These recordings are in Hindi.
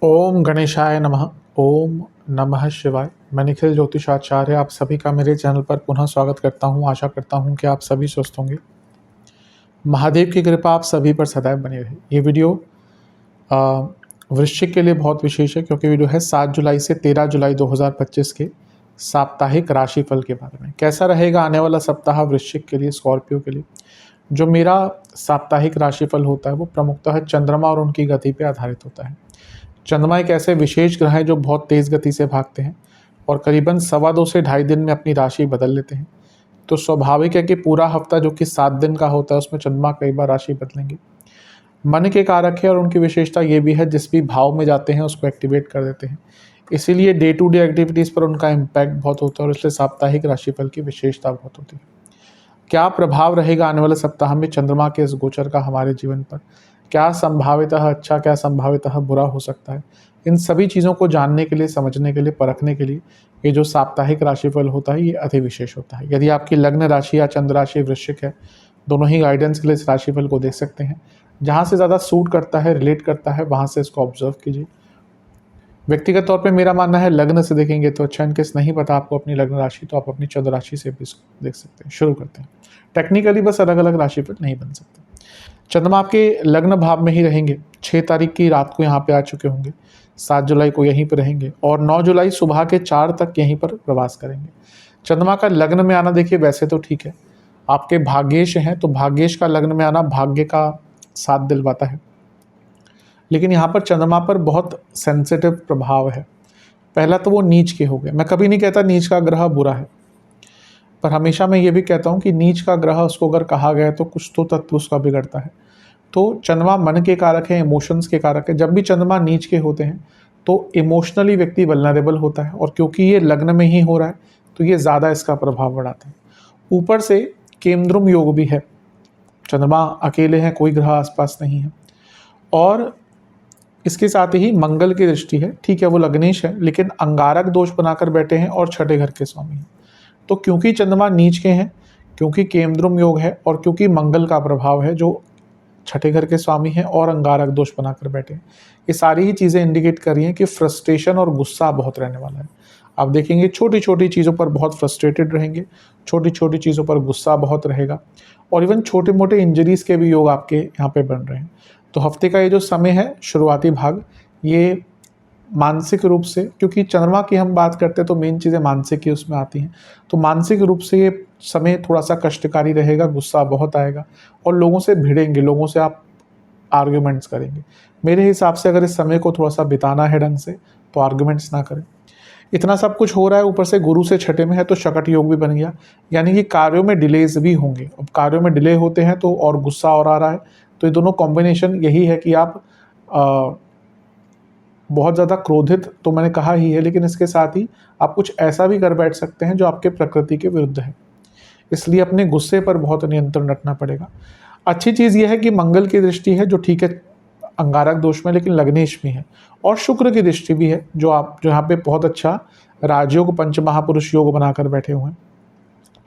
ओम गणेशाय नमः। ओम नमः शिवाय। मैं निखिल ज्योतिषाचार्य आप सभी का मेरे चैनल पर पुनः स्वागत करता हूं। आशा करता हूं कि आप सभी स्वस्थ होंगे। महादेव की कृपा आप सभी पर सदैव बनी रहे। ये वीडियो वृश्चिक के लिए बहुत विशेष है, क्योंकि वीडियो है 7 जुलाई से 13 जुलाई 2025 के साप्ताहिक राशिफल के बारे में। कैसा रहेगा आने वाला सप्ताह वृश्चिक के लिए, स्कॉर्पियो के लिए। जो मेरा साप्ताहिक राशिफल होता है वो प्रमुखतः चंद्रमा और उनकी गति पर आधारित होता है। चंद्रमा एक ऐसे विशेष ग्रह है जो बहुत तेज़ गति से भागते हैं और करीबन 2.25 से 2.5 दिन में अपनी राशि बदल लेते हैं। तो स्वाभाविक है कि पूरा हफ्ता जो कि 7 दिन का होता है उसमें चंद्रमा कई बार राशि बदलेंगे। मन के कारक है और उनकी विशेषता ये भी है, जिस भी भाव में जाते हैं उसको एक्टिवेट कर देते हैं। इसीलिए डे टू डे एक्टिविटीज़ पर उनका इम्पैक्ट बहुत होता है और इसलिए साप्ताहिक राशिफल की विशेषता बहुत होती है। क्या प्रभाव रहेगा आने वाले सप्ताह में चंद्रमा के इस गोचर का हमारे जीवन पर? क्या संभावितः अच्छा, क्या संभावितः बुरा हो सकता है? इन सभी चीज़ों को जानने के लिए, समझने के लिए, परखने के लिए ये जो साप्ताहिक राशिफल होता है ये अति विशेष होता है। यदि आपकी लग्न राशि या चंद्र राशि वृश्चिक है, दोनों ही गाइडेंस के लिए इस राशिफल को देख सकते हैं। जहाँ से ज़्यादा सूट करता है, रिलेट करता है, वहाँ से इसको ऑब्जर्व कीजिए। व्यक्तिगत तौर पे मेरा मानना है लग्न से देखेंगे तो अच्छा। इनकेस नहीं पता आपको अपनी लग्न राशि, तो आप अपनी चंद्र राशि से भी इसको देख सकते हैं। शुरू करते हैं। टेक्निकली बस अलग अलग राशि पर नहीं बन सकते। चंद्रमा आपके लग्न भाव में ही रहेंगे। 6 तारीख की रात को यहाँ पे आ चुके होंगे, 7 जुलाई को यहीं पर रहेंगे और 9 जुलाई सुबह के 4 तक यहीं पर प्रवास करेंगे। चंद्रमा का लग्न में आना देखिए वैसे तो ठीक है, आपके भाग्येश हैं, तो भाग्येश का लग्न में आना भाग्य का साथ दिलवाता है। लेकिन यहाँ पर चंद्रमा पर बहुत सेंसिटिव प्रभाव है। पहला तो वो नीच के हो गए। मैं कभी नहीं कहता नीच का ग्रह बुरा है, पर हमेशा मैं ये भी कहता हूँ कि नीच का ग्रह उसको अगर कहा गया तो कुछ तो तत्व उसका बिगड़ता है। तो चंद्रमा मन के कारक है, इमोशंस के कारक है। जब भी चंद्रमा नीच के होते हैं तो इमोशनली व्यक्ति वल्नरेबल होता है, और क्योंकि ये लग्न में ही हो रहा है तो ये ज़्यादा इसका प्रभाव बढ़ाता है। ऊपर से केंद्रुम योग भी है, चंद्रमा अकेले हैं, कोई ग्रह आसपास नहीं है, और इसके साथ ही मंगल की दृष्टि है। ठीक है वो लग्नेश है, लेकिन अंगारक दोष बनाकर बैठे हैं और छठे घर के स्वामी हैं। तो क्योंकि चंद्रमा नीच के हैं, क्योंकि केंद्रुम योग है और क्योंकि मंगल का प्रभाव है जो छठे घर के स्वामी हैं और अंगारक दोष बनाकर बैठे हैं, ये सारी ही चीज़ें इंडिकेट कर रही हैं कि फ्रस्ट्रेशन और गुस्सा बहुत रहने वाला है। आप देखेंगे छोटी छोटी चीज़ों पर बहुत फ्रस्ट्रेटेड रहेंगे, छोटी छोटी चीज़ों पर गुस्सा बहुत रहेगा, और इवन छोटे मोटे इंजरीज के भी योग आपके यहाँ पे बन रहे हैं। तो हफ्ते का ये जो समय है, शुरुआती भाग, ये मानसिक रूप से, क्योंकि चंद्रमा की हम बात करते हैं तो मेन चीज़ें मानसिक ही उसमें आती हैं, तो मानसिक रूप से ये समय थोड़ा सा कष्टकारी रहेगा। गुस्सा बहुत आएगा और लोगों से भिड़ेंगे, लोगों से आप आर्ग्यूमेंट्स करेंगे। मेरे हिसाब से अगर इस समय को थोड़ा सा बिताना है ढंग से तो आर्ग्यूमेंट्स ना करें। इतना सब कुछ हो रहा है, ऊपर से गुरु से छठे में है तो शकट योग भी बन गया, यानी कि कार्यों में डिलेज भी होंगे। अब कार्यों में डिले होते हैं तो और गुस्सा और आ रहा है, तो ये दोनों कॉम्बिनेशन यही है कि आप बहुत ज़्यादा क्रोधित तो मैंने कहा ही है, लेकिन इसके साथ ही आप कुछ ऐसा भी कर बैठ सकते हैं जो आपके प्रकृति के विरुद्ध है। इसलिए अपने गुस्से पर बहुत नियंत्रण रखना पड़ेगा। अच्छी चीज़ यह है कि मंगल की दृष्टि है, जो ठीक है अंगारक दोष में, लेकिन लग्नेश भी है, और शुक्र की दृष्टि भी है जो यहाँ पे बहुत अच्छा राजयोग पंच महापुरुष योग बनाकर बैठे हुए हैं।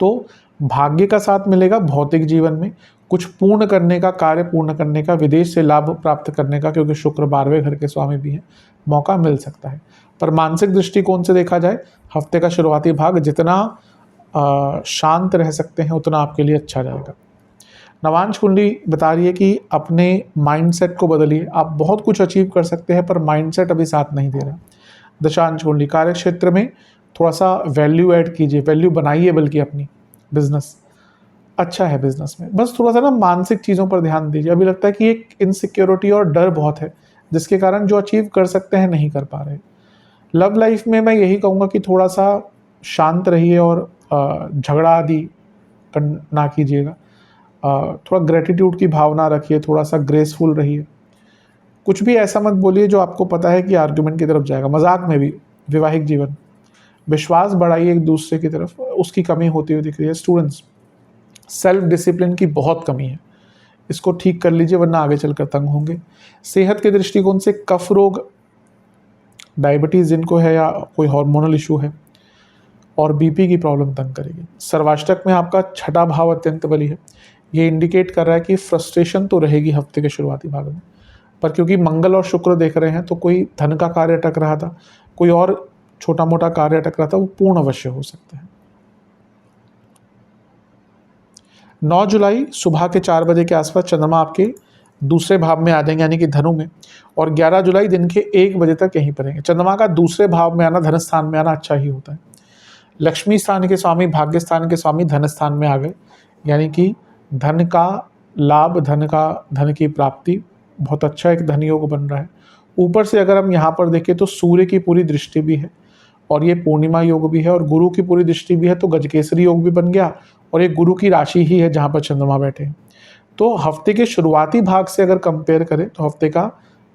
तो भाग्य का साथ मिलेगा भौतिक जीवन में, कुछ पूर्ण करने का, कार्य पूर्ण करने का, विदेश से लाभ प्राप्त करने का, क्योंकि शुक्र 12वें घर के स्वामी भी हैं, मौका मिल सकता है। पर मानसिक दृष्टिकोण से देखा जाए, हफ्ते का शुरुआती भाग जितना शांत रह सकते हैं उतना आपके लिए अच्छा रहेगा। नवांश कुंडली बता रही है कि अपने माइंडसेट को बदलिए। आप बहुत कुछ अचीव कर सकते हैं पर माइंडसेट अभी साथ नहीं दे रहा। दशांश कुंडली कार्य क्षेत्र में थोड़ा सा वैल्यू ऐड कीजिए, वैल्यू बनाइए, बल्कि अपनी बिजनेस अच्छा है। बिजनेस में बस थोड़ा सा ना मानसिक चीज़ों पर ध्यान दीजिए। अभी लगता है कि एक इनसिक्योरिटी और डर बहुत है, जिसके कारण जो अचीव कर सकते हैं नहीं कर पा रहे। लव लाइफ में मैं यही कहूँगा कि थोड़ा सा शांत रहिए और झगड़ा आदि ना कीजिएगा। थोड़ा ग्रेटिट्यूड की भावना रखिए, थोड़ा सा ग्रेसफुल रहिए। कुछ भी ऐसा मत बोलिए जो आपको पता है कि आर्गुमेंट की तरफ जाएगा। मजाक में भी वैवाहिक जीवन, विश्वास बढ़ाइए एक दूसरे की तरफ, उसकी कमी होती हुई दिख रही है। स्टूडेंट्स, सेल्फ डिसिप्लिन की बहुत कमी है, इसको ठीक कर लीजिए वरना आगे चलकर तंग होंगे। सेहत के दृष्टिकोण से कफ रोग, डायबिटीज़ जिनको है या कोई हार्मोनल इशू है, और बीपी की प्रॉब्लम तंग करेगी। सर्वाष्टक में आपका छठा भाव अत्यंत बली है, ये इंडिकेट कर रहा है कि फ्रस्ट्रेशन तो रहेगी हफ्ते के शुरुआती भाग में, पर क्योंकि मंगल और शुक्र देख रहे हैं तो कोई धन का कार्य अटक रहा था, कोई और छोटा मोटा कार्य अटक रहा था, वो पूर्ण अवश्य हो सकता है। 9 जुलाई सुबह के 4 बजे के आसपास चंद्रमा आपके दूसरे भाव में आ जाएंगे, यानी कि धनु में, और 11 जुलाई दिन के 1 बजे तक यहीं पर रहेंगे। चंद्रमा का दूसरे भाव में आना, धन स्थान में आना अच्छा ही होता है। लक्ष्मी स्थान के स्वामी, भाग्य स्थान के स्वामी धन स्थान में आ गए, यानी कि धन का लाभ, धन की प्राप्ति, बहुत अच्छा एक धन योग बन रहा है। ऊपर से अगर हम यहाँ पर देखें तो सूर्य की पूरी दृष्टि भी है और ये पूर्णिमा योग भी है और गुरु की पूरी दृष्टि भी है, तो गजकेसरी योग भी बन गया और ये गुरु की राशि ही है जहाँ पर चंद्रमा बैठे हैं। तो हफ्ते के शुरुआती भाग से अगर कंपेयर करें तो हफ्ते का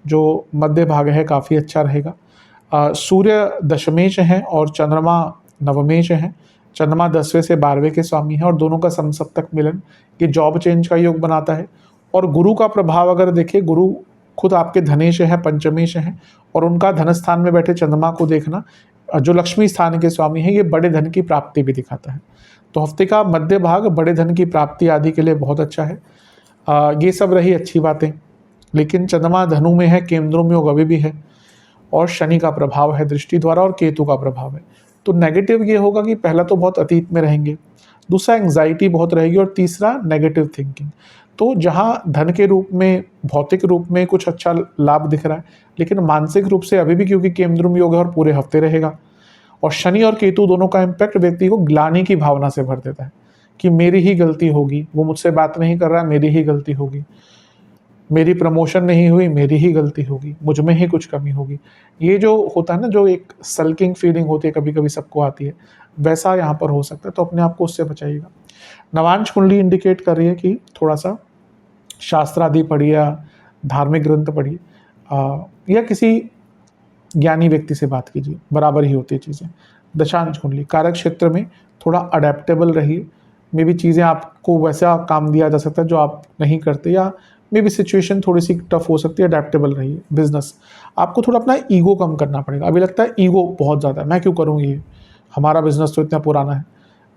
जो मध्य भाग है काफ़ी अच्छा रहेगा। सूर्य दशमेश हैं और चंद्रमा नवमेश हैं। चंद्रमा 10वें से 12वें के स्वामी हैं और दोनों का समसप्तक मिलन ये जॉब चेंज का योग बनाता है। और गुरु का प्रभाव अगर देखें, गुरु खुद आपके धनेश हैं, पंचमेश हैं, और उनका धन स्थान में बैठे चंद्रमा को देखना, जो लक्ष्मी स्थान के स्वामी हैं, ये बड़े धन की प्राप्ति भी दिखाता है। तो हफ्ते का मध्य भाग बड़े धन की प्राप्ति आदि के लिए बहुत अच्छा है। ये सब रही अच्छी बातें, लेकिन चंद्रमा धनु में है, केंद्रों में योग अभी भी है, और शनि का प्रभाव है दृष्टि द्वारा और केतु का प्रभाव है। तो नेगेटिव ये होगा कि पहला तो बहुत अतीत में रहेंगे, दूसरा एंग्जाइटी बहुत रहेगी, और तीसरा नेगेटिव थिंकिंग। तो जहाँ धन के रूप में, भौतिक रूप में कुछ अच्छा लाभ दिख रहा है, लेकिन मानसिक रूप से अभी भी क्योंकि केंद्र में योग है और पूरे हफ्ते रहेगा, और शनि और केतु दोनों का इम्पैक्ट व्यक्ति को ग्लानि की भावना से भर देता है कि मेरी ही गलती होगी, वो मुझसे बात नहीं कर रहा, मेरी ही गलती होगी, मेरी प्रमोशन नहीं हुई, मेरी ही गलती होगी, मुझ में ही कुछ कमी होगी। ये जो होता है ना, जो एक सल्किंग फीलिंग होती है, कभी कभी सबको आती है, वैसा यहाँ पर हो सकता है। तो अपने आप को उससे बचाइएगा। नवांश कुंडली इंडिकेट कर रही है कि थोड़ा सा शास्त्र आदि पढ़िए या धार्मिक ग्रंथ पढ़िए, या किसी ज्ञानी व्यक्ति से बात कीजिए, बराबर ही होती है चीज़ें। दशांश कुंडली कारक क्षेत्र में थोड़ा अडेप्टेबल रहिए। मे भी चीज़ें आपको वैसा काम दिया जा सकता है जो आप नहीं करते, या मे भी सिचुएशन थोड़ी सी टफ हो सकती है, अडेप्टेबल रहिए। बिजनेस आपको थोड़ा अपना ईगो कम करना पड़ेगा। अभी लगता है ईगो बहुत ज़्यादा है, मैं क्यों करूँ ये, हमारा बिजनेस तो इतना पुराना है।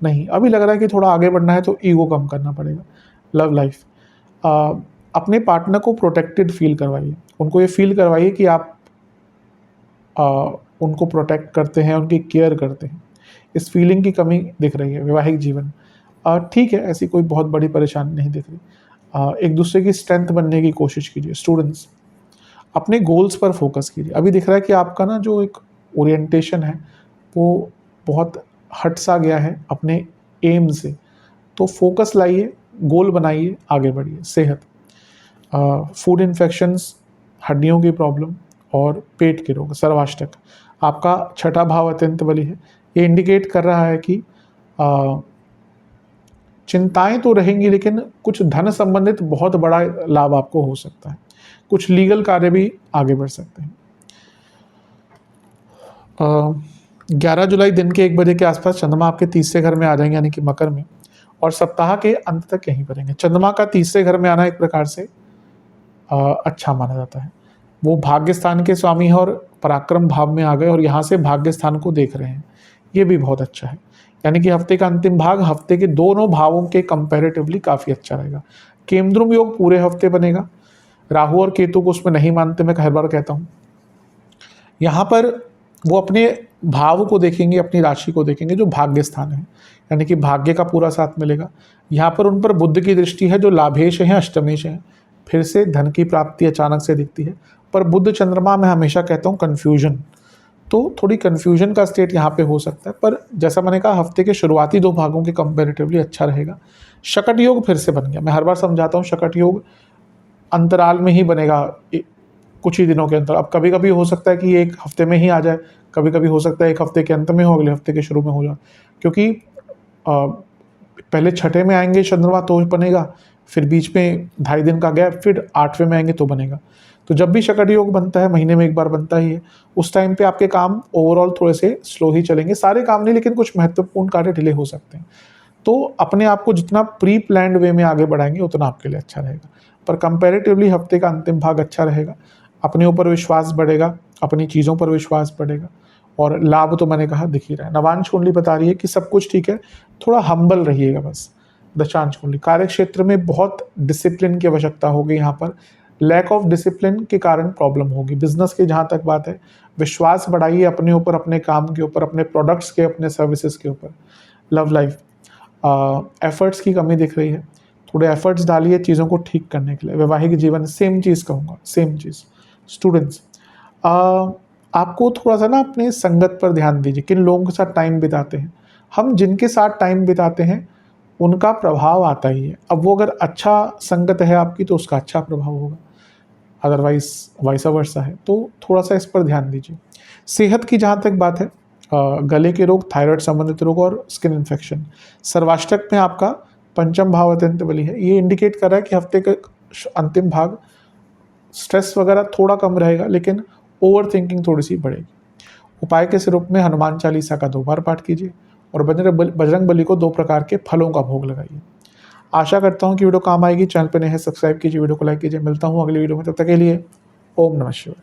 नहीं, अभी लग रहा है कि थोड़ा आगे बढ़ना है तो ईगो कम करना पड़ेगा। लव लाइफ, अपने पार्टनर को प्रोटेक्टेड फील करवाइए, उनको ये फील करवाइए कि आप उनको प्रोटेक्ट करते हैं, उनकी केयर करते हैं। इस फीलिंग की कमी दिख रही है। वैवाहिक जीवन ठीक है, ऐसी कोई बहुत बड़ी परेशानी नहीं दिख रही। एक दूसरे की स्ट्रेंथ बनने की कोशिश कीजिए। स्टूडेंट्स अपने गोल्स पर फोकस कीजिए। अभी दिख रहा है कि आपका ना जो एक ओरिएंटेशन है वो बहुत हट सा गया है अपने एम से, तो फोकस लाइए, गोल बनाइए, आगे बढ़िए। सेहत, फूड इन्फेक्शंस, हड्डियों की प्रॉब्लम और पेट के रोग, सर्वाष्टक। आपका छठा भाव अत्यंत बली है। ये इंडिकेट कर रहा है कि चिंताएं तो रहेंगी, लेकिन कुछ धन संबंधित बहुत बड़ा लाभ आपको हो सकता है। कुछ लीगल कार्य भी आगे बढ़ सकते हैं। 11 जुलाई दिन के 1 बजे के आसपास चंद्रमा आपके तीसरे घर में आ जाएंगे, यानी कि मकर में, और सप्ताह के अंत तक यहीं पर रहेंगे। चंद्रमा का तीसरे घर में आना एक प्रकार से अच्छा माना जाता है। वो भाग्य स्थान के स्वामी है और पराक्रम भाव में आ गए और यहाँ से भाग्य स्थान को देख रहे हैं, ये भी बहुत अच्छा है। यानी कि हफ्ते का अंतिम भाग हफ्ते के दोनों भावों के कंपैरेटिवली काफ़ी अच्छा रहेगा। केंद्रुम योग पूरे हफ्ते बनेगा। राहु और केतु को उसमें नहीं मानते, मैं हर बार कहता हूँ। यहाँ पर वो अपने भाव को देखेंगे, अपनी राशि को देखेंगे जो भाग्य स्थान है, यानी कि भाग्य का पूरा साथ मिलेगा। यहाँ पर उन पर बुध की दृष्टि है जो लाभेश है, अष्टमेश है, फिर से धन की प्राप्ति अचानक से दिखती है। पर बुध चंद्रमा मैं हमेशा कहता हूँ कन्फ्यूजन, तो थोड़ी कन्फ्यूजन का स्टेट यहाँ पे हो सकता है। पर जैसा मैंने कहा हफ्ते के शुरुआती 2 भागों के कंपैरेटिवली अच्छा रहेगा। शकट योग फिर से बन गया। मैं हर बार समझाता हूँ शकट योग अंतराल में ही बनेगा, कुछ ही दिनों के अंतर। अब कभी कभी हो सकता है कि एक हफ्ते में ही आ जाए, कभी कभी हो सकता है एक हफ्ते के अंत में हो, अगले हफ्ते के शुरू में हो जाए, क्योंकि पहले छठे में आएंगे चंद्रमा तो बनेगा, फिर बीच में 2.5 दिन का गैप, फिर 8वें में आएंगे तो बनेगा। तो जब भी शकट योग बनता है, महीने में एक बार बनता ही है, उस टाइम पे आपके काम ओवरऑल थोड़े से स्लो ही चलेंगे। सारे काम नहीं, लेकिन कुछ महत्वपूर्ण कार्य डिले हो सकते हैं। तो अपने आप को जितना प्री प्लान्ड वे में आगे बढ़ाएंगे उतना आपके लिए अच्छा रहेगा। पर कंपैरेटिवली हफ्ते का अंतिम भाग अच्छा रहेगा। अपने ऊपर विश्वास बढ़ेगा, अपनी चीज़ों पर विश्वास बढ़ेगा, और लाभ तो मैंने कहा दिख ही रहा है। नवांश कुंडली बता रही है कि सब कुछ ठीक है, थोड़ा हम्बल रहिएगा बस। दशांश कुंडली कार्य क्षेत्र में बहुत डिसिप्लिन की आवश्यकता होगी। यहाँ पर लैक ऑफ डिसिप्लिन के कारण प्रॉब्लम होगी। बिजनेस की जहाँ तक बात है, विश्वास बढ़ाइए अपने ऊपर, अपने काम के ऊपर, अपने प्रोडक्ट्स के, अपने सर्विसेज के ऊपर। लव लाइफ, एफर्ट्स की कमी दिख रही है, थोड़े एफर्ट्स डालिए चीज़ों को ठीक करने के लिए। वैवाहिक जीवन, सेम चीज़ कहूँगा, सेम चीज़। स्टूडेंट्स, आपको थोड़ा सा ना अपनी संगत पर ध्यान दीजिए, किन लोगों के साथ टाइम बिताते हैं। हम जिनके साथ टाइम बिताते हैं उनका प्रभाव आता ही है। अब वो अगर अच्छा संगत है आपकी तो उसका अच्छा प्रभाव होगा, अदरवाइज वाइसा वर्सा है, तो थोड़ा सा इस पर ध्यान दीजिए। सेहत की जहाँ तक बात है, गले के रोग, थायराइड संबंधित रोग और स्किन इन्फेक्शन। सर्वाष्टक में आपका पंचम भाव अत्यंत बली है, ये इंडिकेट कर रहा है कि हफ्ते का अंतिम भाग स्ट्रेस वगैरह थोड़ा कम रहेगा, लेकिन ओवर थिंकिंग थोड़ी सी बढ़ेगी। उपाय के रूप में हनुमान चालीसा का 2 बार पाठ कीजिए और बजरंग बली को 2 प्रकार के फलों का भोग लगाइए। आशा करता हूँ कि वीडियो काम आएगी। चैनल पर नए हैं सब्सक्राइब कीजिए, वीडियो को लाइक कीजिए। मिलता हूँ अगली वीडियो में, तब तक के लिए ओम नमः शिवाय।